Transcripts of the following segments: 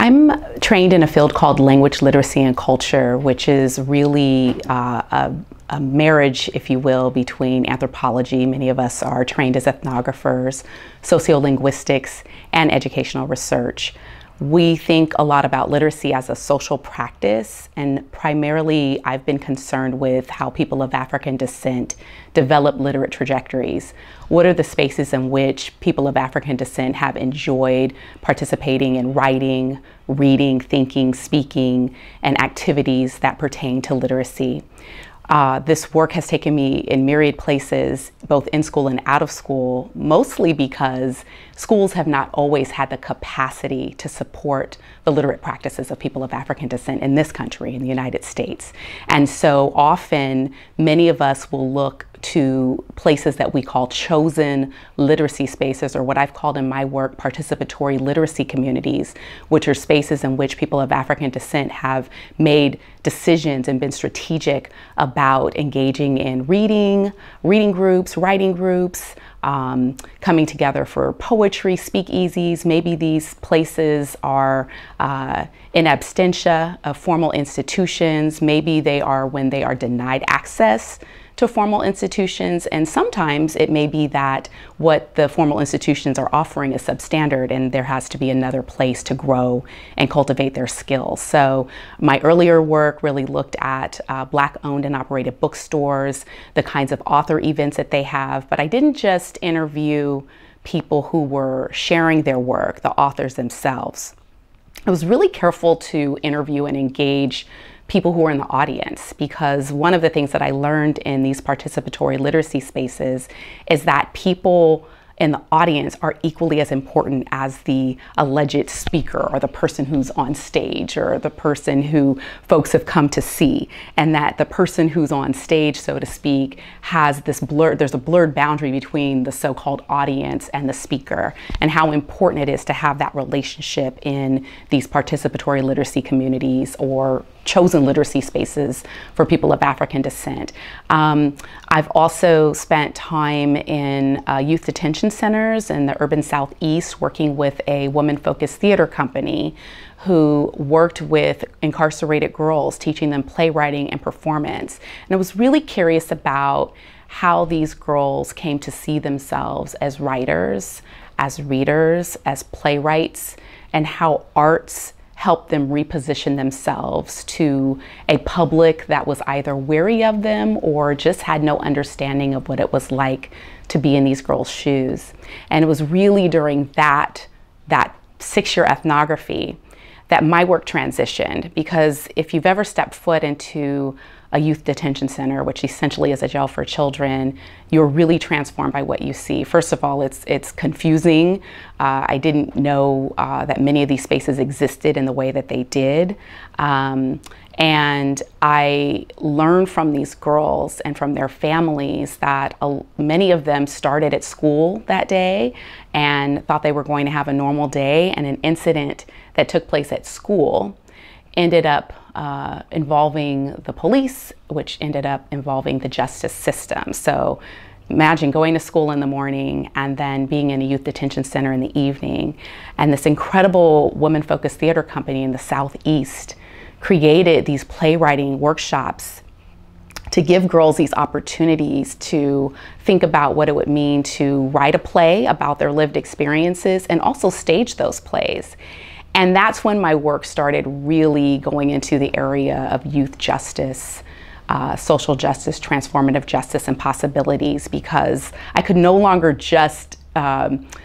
I'm trained in a field called language literacy and culture, which is really a marriage, if you will, between anthropology. Many of us are trained as ethnographers, sociolinguistics, and educational research. We think a lot about literacy as a social practice, and primarily I've been concerned with how people of African descent develop literate trajectories. What are the spaces in which people of African descent have enjoyed participating in writing, reading, thinking, speaking, and activities that pertain to literacy? This work has taken me in myriad places, both in school and out of school, mostly because schools have not always had the capacity to support the literate practices of people of African descent in this country, in the United States. And so often, many of us will look to places that we call chosen literacy spaces, or what I've called in my work participatory literacy communities, which are spaces in which people of African descent have made decisions and been strategic about engaging in reading groups, writing groups, coming together for poetry, speakeasies. Maybe these places are in absentia of formal institutions. Maybe they are when they are denied access to formal institutions, and sometimes it may be that what the formal institutions are offering is substandard and there has to be another place to grow and cultivate their skills. So my earlier work really looked at Black owned and operated bookstores, the kinds of author events that they have, but I didn't just interview people who were sharing their work, the authors themselves. I was really careful to interview and engage people who are in the audience, because one of the things that I learned in these participatory literacy spaces is that people in the audience are equally as important as the alleged speaker or the person who's on stage or the person who folks have come to see, and that the person who's on stage, so to speak, has this there's a blurred boundary between the so-called audience and the speaker, and how important it is to have that relationship in these participatory literacy communities or chosen literacy spaces for people of African descent. I've also spent time in youth detention centers in the urban Southeast, working with a woman-focused theater company who worked with incarcerated girls, teaching them playwriting and performance. And I was really curious about how these girls came to see themselves as writers, as readers, as playwrights, and how arts help them reposition themselves to a public that was either wary of them or just had no understanding of what it was like to be in these girls' shoes. And it was really during that 6-year ethnography that my work transitioned, because if you've ever stepped foot into a youth detention center, which essentially is a jail for children, you're really transformed by what you see. First of all, it's confusing. I didn't know that many of these spaces existed in the way that they did. And I learned from these girls and from their families that many of them started at school that day and thought they were going to have a normal day, and an incident that took place at school ended up involving the police, which ended up involving the justice system. So imagine going to school in the morning and then being in a youth detention center in the evening. And this incredible women-focused theater company in the Southeast created these playwriting workshops to give girls these opportunities to think about what it would mean to write a play about their lived experiences and also stage those plays. And that's when my work started really going into the area of youth justice, social justice, transformative justice, and possibilities, because I could no longer just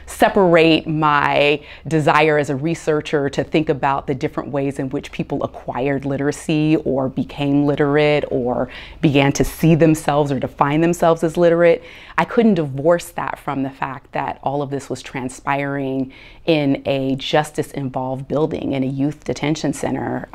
separate my desire as a researcher to think about the different ways in which people acquired literacy or became literate or began to see themselves or define themselves as literate. I couldn't divorce that from the fact that all of this was transpiring in a justice-involved building, in a youth detention center,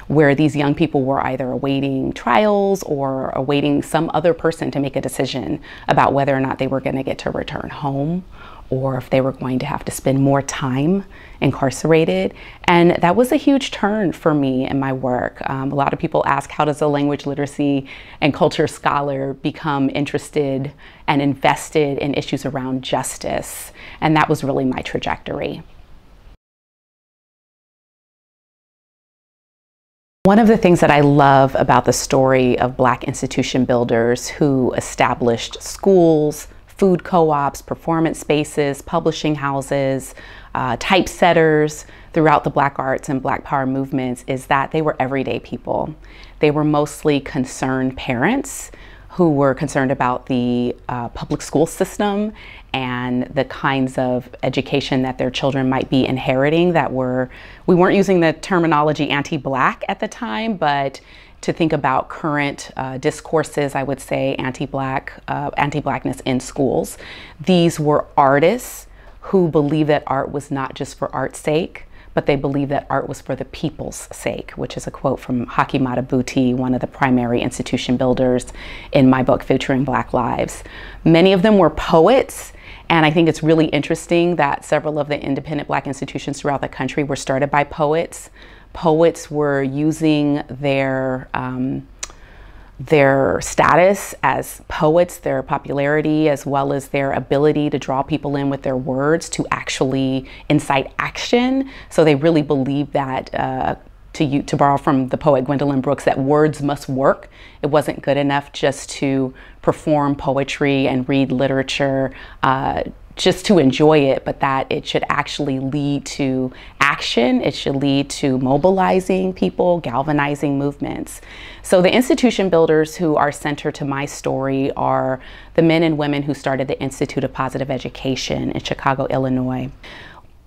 where these young people were either awaiting trials or awaiting some other person to make a decision about whether or not they were going to get to return home, or if they were going to have to spend more time incarcerated. And that was a huge turn for me in my work. A lot of people ask, how does a language literacy and culture scholar become interested and invested in issues around justice? And that was really my trajectory. One of the things that I love about the story of Black institution builders who established schools, food co-ops, performance spaces, publishing houses, typesetters throughout the Black arts and Black power movements is that they were everyday people. They were mostly concerned parents who were concerned about the public school system and the kinds of education that their children might be inheriting that we weren't using the terminology anti-Black at the time, but to think about current discourses, I would say anti-Blackness in schools. These were artists who believed that art was not just for art's sake, but they believed that art was for the people's sake, which is a quote from Haki Madhubuti, one of the primary institution builders in my book featuring Black lives. Many of them were poets, and I think it's really interesting that several of the independent Black institutions throughout the country were started by poets. Poets were using their status as poets, their popularity, as well as their ability to draw people in with their words to actually incite action. So they really believed that, to borrow from the poet Gwendolyn Brooks, that words must work. It wasn't good enough just to perform poetry and read literature just to enjoy it, but that it should actually lead to action. It should lead to mobilizing people, galvanizing movements. So the institution builders who are center to my story are the men and women who started the Institute of Positive Education in Chicago, Illinois.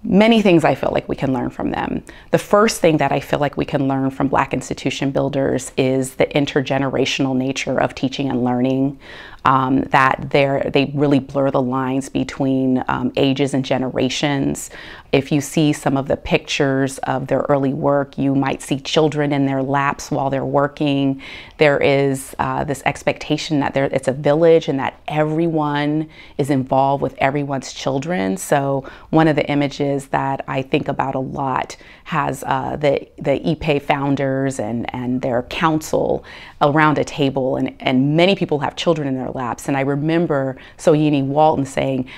Many things I feel like we can learn from them. The first thing that I feel like we can learn from Black institution builders is the intergenerational nature of teaching and learning, that they really blur the lines between ages and generations. If you see some of the pictures of their early work, you might see children in their laps while they're working. There is this expectation that it's a village and that everyone is involved with everyone's children. So one of the images that I think about a lot has the IPE founders and their council around a table, and many people have children in their laps. And I remember Soyini Walton saying,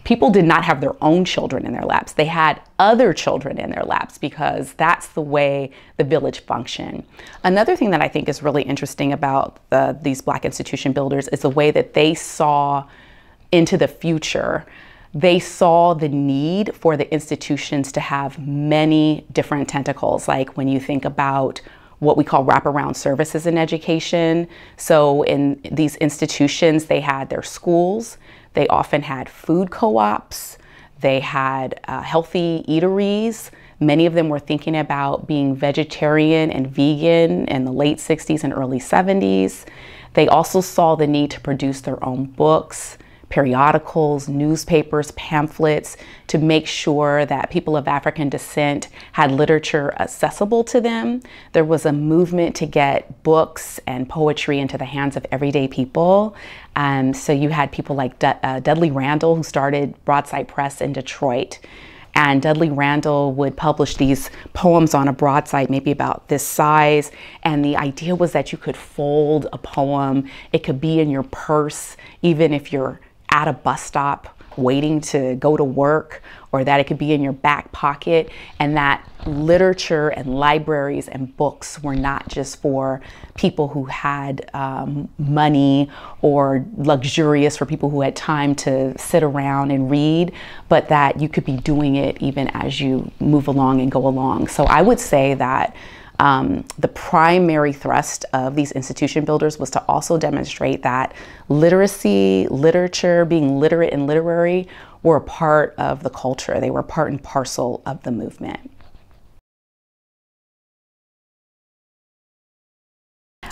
people did not have their own children in their laps. They had other children in their laps because that's the way the village functioned. Another thing that I think is really interesting about these Black institution builders is the way that they saw into the future. They saw the need for the institutions to have many different tentacles, like when you think about what we call wraparound services in education. So in these institutions, they had their schools, they often had food co-ops, they had healthy eateries. Many of them were thinking about being vegetarian and vegan in the late 60s and early 70s. They also saw the need to produce their own books, periodicals, newspapers, pamphlets, to make sure that people of African descent had literature accessible to them. There was a movement to get books and poetry into the hands of everyday people. So you had people like Dudley Randall, who started Broadside Press in Detroit. And Dudley Randall would publish these poems on a broadside, maybe about this size. And the idea was that you could fold a poem. It could be in your purse, even if you're at a bus stop waiting to go to work, or that it could be in your back pocket, and that literature and libraries and books were not just for people who had money, or luxurious for people who had time to sit around and read, but that you could be doing it even as you move along and go along. So I would say that the primary thrust of these institution builders was to also demonstrate that literacy, literature, being literate and literary were a part of the culture. They were part and parcel of the movement.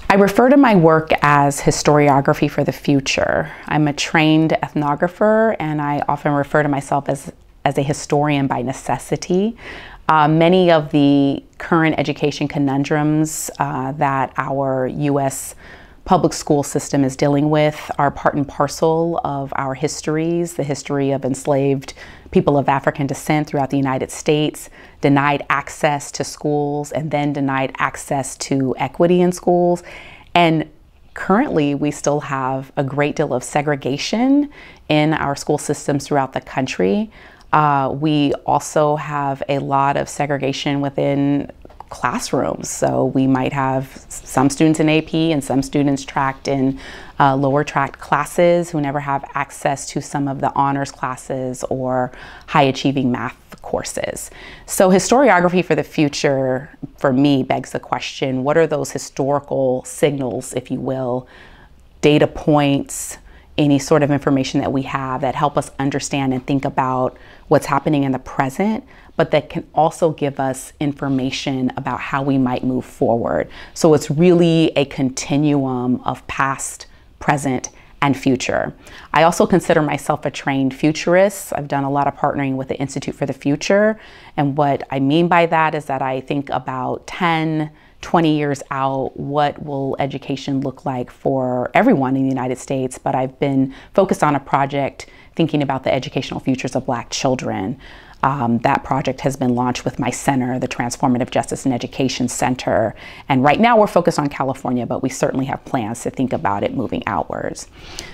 I refer to my work as historiography for the future. I'm a trained ethnographer, and I often refer to myself as a historian by necessity. Many of the current education conundrums that our U.S. public school system is dealing with are part and parcel of our histories, the history of enslaved people of African descent throughout the United States, denied access to schools, and then denied access to equity in schools. And currently, we still have a great deal of segregation in our school systems throughout the country. We also have a lot of segregation within classrooms. So we might have some students in AP and some students tracked in lower tracked classes who never have access to some of the honors classes or high achieving math courses. So historiography for the future, for me, begs the question, what are those historical signals, if you will, data points, any sort of information that we have that help us understand and think about what's happening in the present, but that can also give us information about how we might move forward. So it's really a continuum of past, present, and future. I also consider myself a trained futurist. I've done a lot of partnering with the Institute for the Future. And what I mean by that is that I think about 10, 20 years out, what will education look like for everyone in the United States? But I've been focused on a project thinking about the educational futures of Black children. That project has been launched with my center, the Transformative Justice and Education Center. And right now we're focused on California, but we certainly have plans to think about it moving outwards.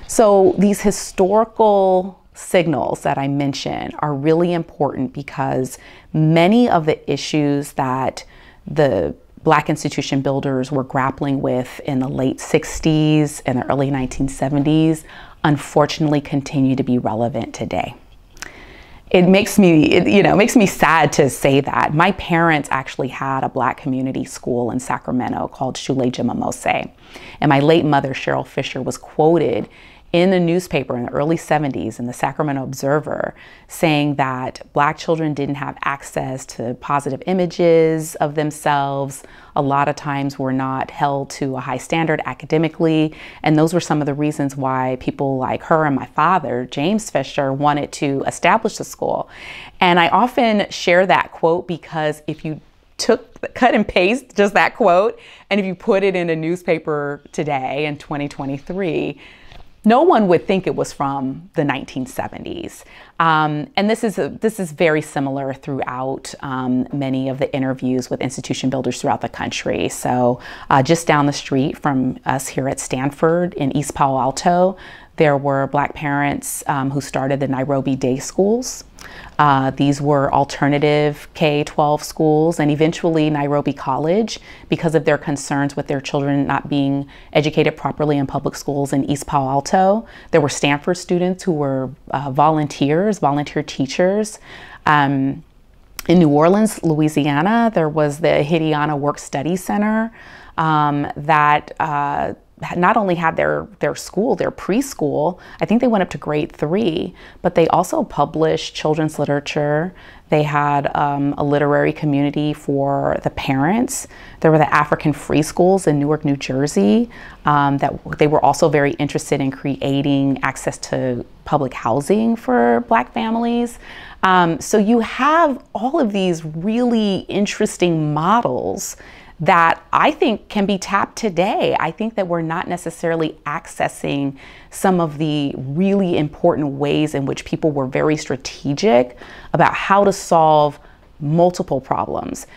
So these historical signals that I mentioned are really important because many of the issues that the Black institution builders were grappling with in the late 60s and the early 1970s unfortunately continue to be relevant today. It makes me sad to say that. My parents actually had a Black community school in Sacramento called Shule Jimamose. And my late mother, Cheryl Fisher, was quoted in the newspaper in the early 70s in the Sacramento Observer saying that Black children didn't have access to positive images of themselves. A lot of times were not held to a high standard academically. And those were some of the reasons why people like her and my father, James Fisher, wanted to establish the school. And I often share that quote because if you cut and paste just that quote, and if you put it in a newspaper today in 2023, no one would think it was from the 1970s. And this is very similar throughout many of the interviews with institution builders throughout the country. So just down the street from us here at Stanford in East Palo Alto, there were Black parents who started the Nairobi Day Schools. These were alternative K-12 schools and eventually Nairobi College because of their concerns with their children not being educated properly in public schools in East Palo Alto. There were Stanford students who were volunteer teachers. In New Orleans, Louisiana, there was the Hidiana Work Study Center that not only had their school, their preschool, I think they went up to grade 3, but they also published children's literature. They had a literary community for the parents. There were the African free schools in Newark, New Jersey, that they were also very interested in creating access to public housing for Black families. So you have all of these really interesting models that I think can be tapped today. I think that we're not necessarily accessing some of the really important ways in which people were very strategic about how to solve multiple problems,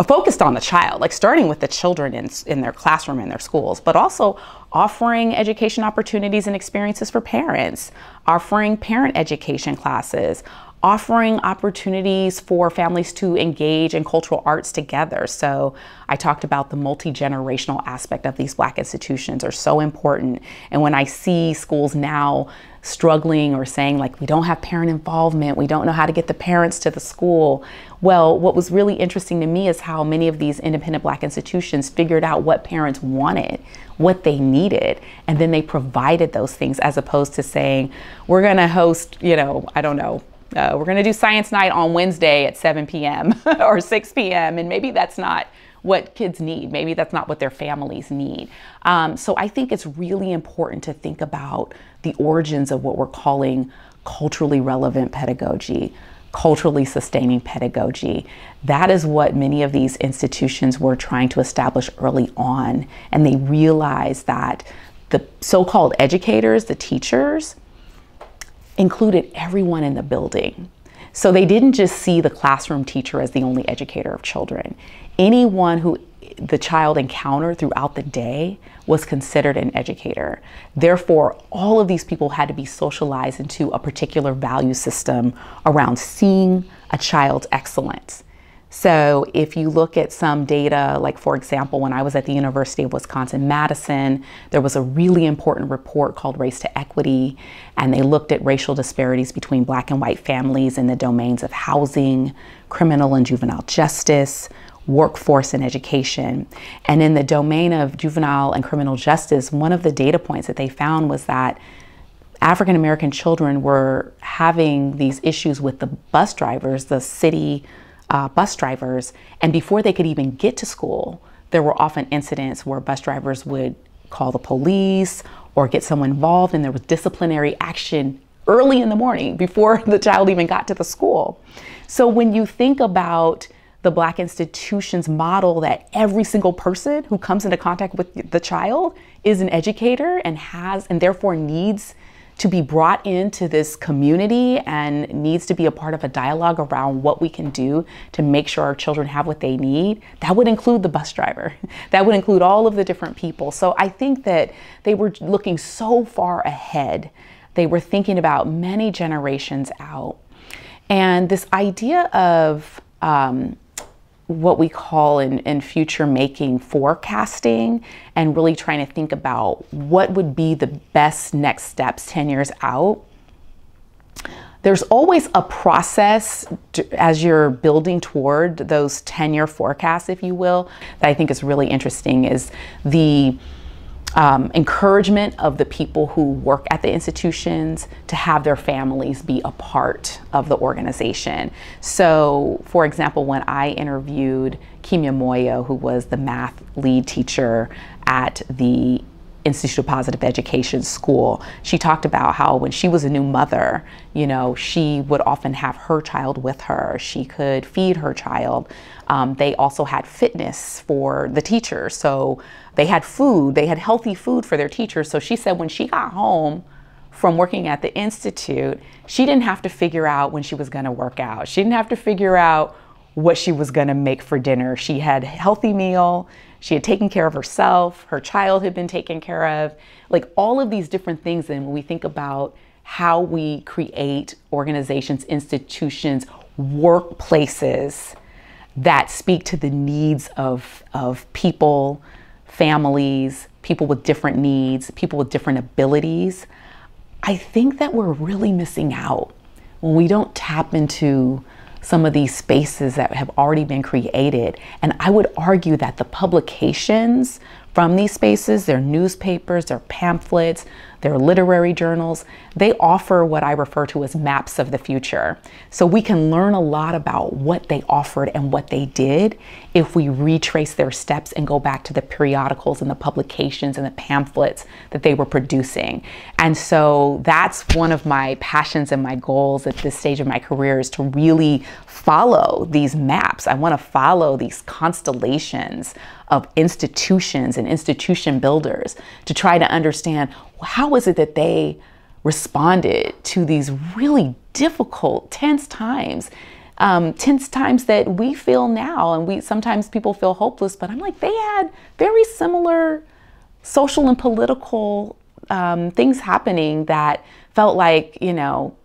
focused on the child, like starting with the children in their classroom, in their schools, but also offering education opportunities and experiences for parents, offering parent education classes, offering opportunities for families to engage in cultural arts together. So I talked about the multi-generational aspect of these Black institutions are so important. And when I see schools now struggling or saying like, we don't have parent involvement, we don't know how to get the parents to the school. Well, what was really interesting to me is how many of these independent Black institutions figured out what parents wanted, what they needed, and then they provided those things as opposed to saying, we're gonna host, we're going to do science night on Wednesday at 7 p.m. or 6 p.m. And maybe that's not what kids need. Maybe that's not what their families need. So I think it's really important to think about the origins of what we're calling culturally relevant pedagogy, culturally sustaining pedagogy. That is what many of these institutions were trying to establish early on. And they realized that the so-called educators, the teachers, included everyone in the building. So they didn't just see the classroom teacher as the only educator of children. Anyone who the child encountered throughout the day was considered an educator. Therefore, all of these people had to be socialized into a particular value system around seeing a child's excellence, So if you look at some data, like for example, when I was at the University of Wisconsin-Madison, there was a really important report called Race to Equity, and they looked at racial disparities between Black and white families in the domains of housing, criminal and juvenile justice, workforce and education. And in the domain of juvenile and criminal justice, one of the data points that they found was that African American children were having these issues with the bus drivers, the city bus drivers, and before they could even get to school, there were often incidents where bus drivers would call the police or get someone involved, and there was disciplinary action early in the morning before the child even got to the school. So when you think about the Black institutions model that every single person who comes into contact with the child is an educator and therefore needs to be brought into this community and needs to be a part of a dialogue around what we can do to make sure our children have what they need, that would include the bus driver. That would include all of the different people. So I think that they were looking so far ahead. They were thinking about many generations out. And this idea of what we call in future making forecasting and really trying to think about what would be the best next steps 10 years out. There's always a process as you're building toward those 10-year forecasts, if you will, that I think is really interesting is the encouragement of the people who work at the institutions to have their families be a part of the organization. So, for example, when I interviewed Kimya Moyo, who was the math lead teacher at the Institute of Positive Education school, she talked about how when she was a new mother, you know, she would often have her child with her. She could feed her child. They also had fitness for the teachers. So they had food, they had healthy food for their teachers. So she said when she got home from working at the Institute, she didn't have to figure out when she was gonna work out. She didn't have to figure out what she was gonna make for dinner. She had a healthy meal. She had taken care of herself. Her child had been taken care of. Like all of these different things. And when we think about how we create organizations, institutions, workplaces that speak to the needs of people, families, people with different needs, people with different abilities, I think that we're really missing out when we don't tap into some of these spaces that have already been created. And I would argue that the publications from these spaces, their newspapers, their pamphlets, their literary journals, they offer what I refer to as maps of the future. So we can learn a lot about what they offered and what they did if we retrace their steps and go back to the periodicals and the publications and the pamphlets that they were producing. And so that's one of my passions and my goals at this stage of my career is to really follow these maps. I want to follow these constellations of institutions and institution builders to try to understand how is it that they responded to these really difficult, tense times that we feel now. And sometimes people feel hopeless, but I'm like, they had very similar social and political things happening that felt like,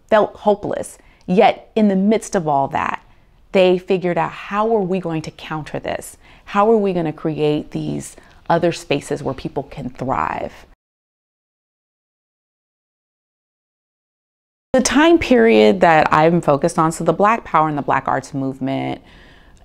felt hopeless. Yet in the midst of all that, they figured out, how are we going to counter this? How are we going to create these other spaces where people can thrive? The time period that I'm focused on, so the Black Power and the Black Arts movement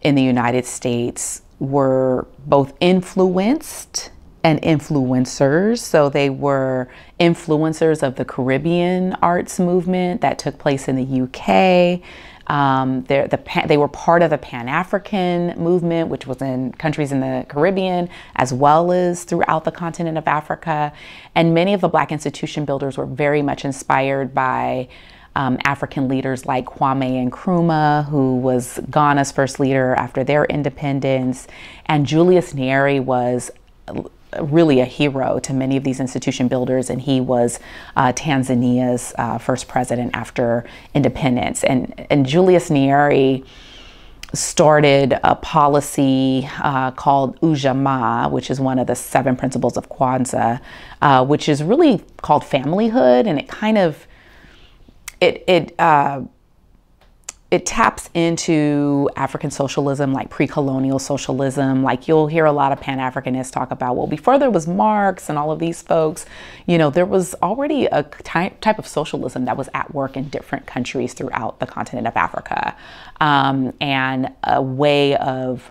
in the United States were both influenced and influencers. So they were influencers of the Caribbean arts movement that took place in the UK. They were part of the Pan-African movement, which was in countries in the Caribbean, as well as throughout the continent of Africa. And many of the Black institution builders were very much inspired by African leaders like Kwame Nkrumah, who was Ghana's first leader after their independence. And Julius Nyerere was really a hero to many of these institution builders, and he was Tanzania's first president after independence. And Julius Nyerere started a policy called Ujamaa, which is one of the 7 principles of Kwanzaa, which is really called familyhood, and it kind of it taps into African socialism, like pre-colonial socialism. Like you'll hear a lot of Pan-Africanists talk about, well, before there was Marx and all of these folks, you know, there was already a type of socialism that was at work in different countries throughout the continent of Africa, and a way of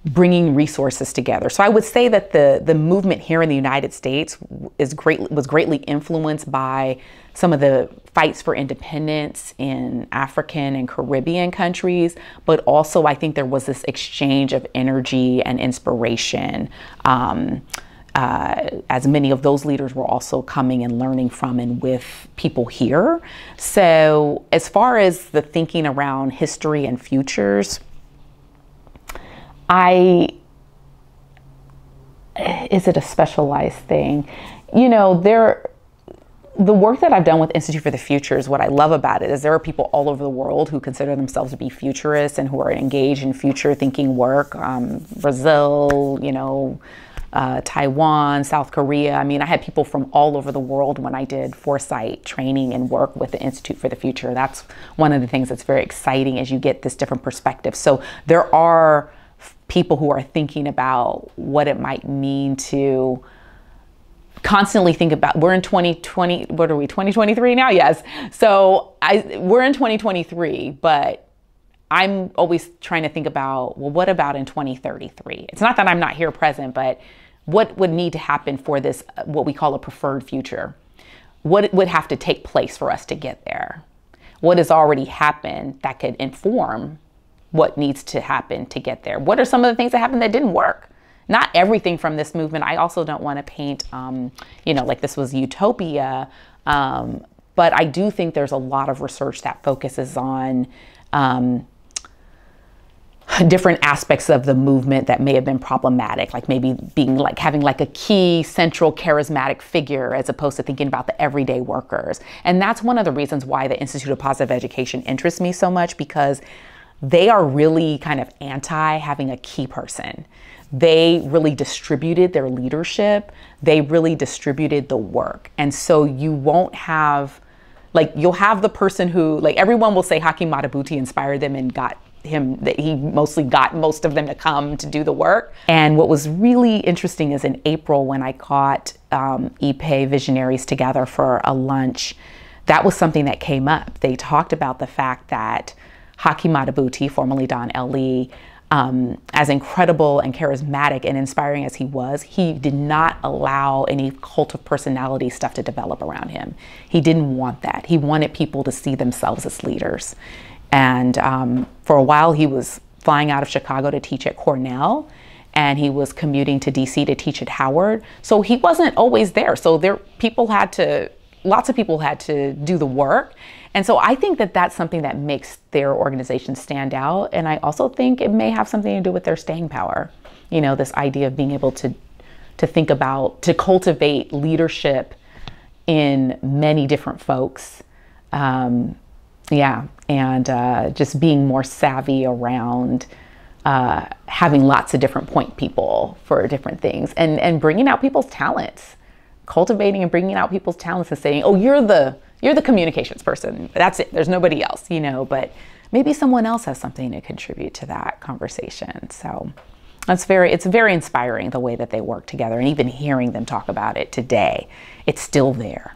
bringing resources together. So I would say that the movement here in the United States was greatly influenced by some of the fights for independence in African and Caribbean countries, but also I think there was this exchange of energy and inspiration, as many of those leaders were also coming and learning from and with people here. So as far as the thinking around history and futures, is it a specialized thing? You know, the work that I've done with Institute for the Futures, what I love about it is there are people all over the world who consider themselves to be futurists and who are engaged in future thinking work. Brazil, you know, Taiwan, South Korea. I mean, I had people from all over the world when I did foresight training and work with the Institute for the Future. That's one of the things that's very exciting, as you get this different perspective. So there are people who are thinking about what it might mean to constantly think about, we're in 2020, what are we, 2023 now? Yes. So we're in 2023, but I'm always trying to think about, well, what about in 2033? It's not that I'm not here present, but what would need to happen for this, what we call a preferred future? What would have to take place for us to get there? What has already happened that could inform what needs to happen to get there? What are some of the things that happened that didn't work? Not everything from this movement. I also don't want to paint, you know, like this was utopia, but I do think there's a lot of research that focuses on different aspects of the movement that may have been problematic, like maybe being like having like a key central charismatic figure as opposed to thinking about the everyday workers. And that's one of the reasons why the Institute of Positive Education interests me so much, because they are really kind of anti having a key person. They really distributed their leadership. They really distributed the work. And so you won't have, like, you'll have the person who, like, everyone will say Hakeem Madhubuti inspired them and got him, that he mostly got most of them to come to do the work. And what was really interesting is in April, when I got IPE visionaries together for a lunch, that was something that came up. They talked about the fact that Hakeem Madhubuti, formerly Don L.E., as incredible and charismatic and inspiring as he was, he did not allow any cult of personality stuff to develop around him. He didn't want that. He wanted people to see themselves as leaders. And for a while, he was flying out of Chicago to teach at Cornell, and he was commuting to DC to teach at Howard. So he wasn't always there. So lots of people had to do the work. And so I think that that's something that makes their organization stand out. And I also think it may have something to do with their staying power. You know, this idea of being able to think about, to cultivate leadership in many different folks. Yeah, and just being more savvy around having lots of different point people for different things, and bringing out people's talents, cultivating and bringing out people's talents and saying, oh, you're the communications person. That's it. There's nobody else, you know, but maybe someone else has something to contribute to that conversation. So it's very inspiring, the way that they work together, and even hearing them talk about it today, it's still there.